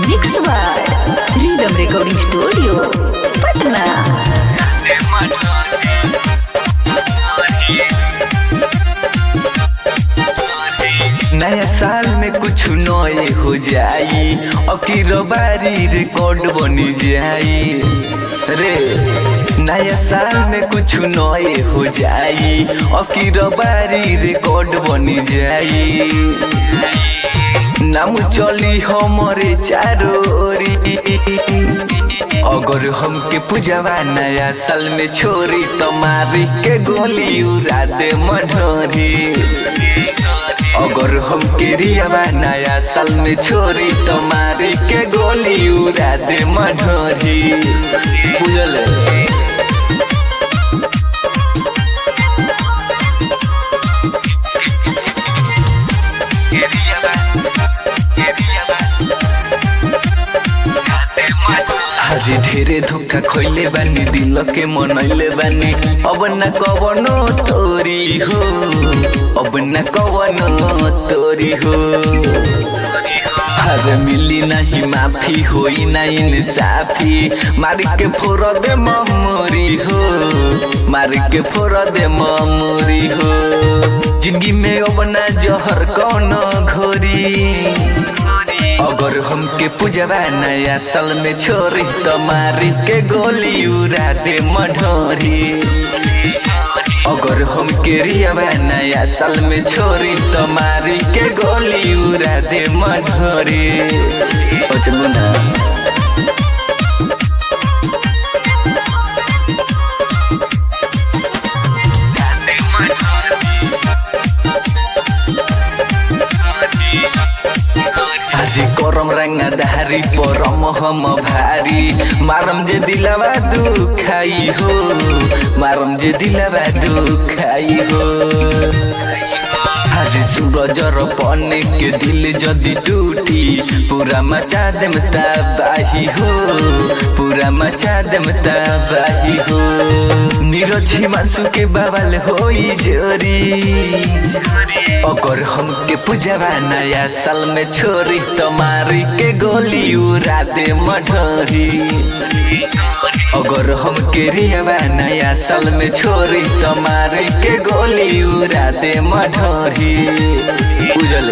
Mix by rhythm recording studio Patna. नया साल में कुछ नए हो जाई, अब की रबारी रिकॉर्ड बनी जाई रे। नया साल में कुछ नए हो जाई, अब की रबारी रिकॉर्ड बनी जाई। नाम चली हमारे चारोरी, अगर हमके पूजवा नया साल में छोरी तुम्हारी के गोली उड़ा दे मनोरी। अगर हमके रियावा नया साल में छोरी तुम्हारी के गोली उड़ा दे मनोरी। बुझल अरे ढेरे धोखा खोइले बानी, दिल के मनैले बानी। अब न कवनो तोरी हो, अब न कवनो तोरी हो। अरे मिली नहीं माफी, होई ना इंसाफी। मारी के फोड़ दे ममोरी हो, मारी के फोड़ दे ममोरी हो। जिंदगी में अब न जहर कौनो घोरी। अगर हमके पूजवा नया साल में छोरी तुम्हारी के गोली उड़ा दे मनोरी। अगर हमके रियावा नया साल में छोरी तुम्हारी के गोली उड़ा दे मनोरी। चलो ना আজি करम रंगा दारी परम हम भारी। मारम जे दिलवा दुखाई हो, मारम जे दिलवा दुखाई हो। आज सूरजर पने के दिल जदी टूटी, पूरा मचा देम तबाही हो, पूरा मचा देम तबाही हो। नीरज हिमांशु के बवाल होई जोरी। अगर हमके पूजवा नया साल में छोरी तुम्हारी के गोली उड़ा दे मनोरी। अगर हमके रियावा नया साल में छोरी तुम्हारी के गोली उड़ा दे मनोरी। बुझल।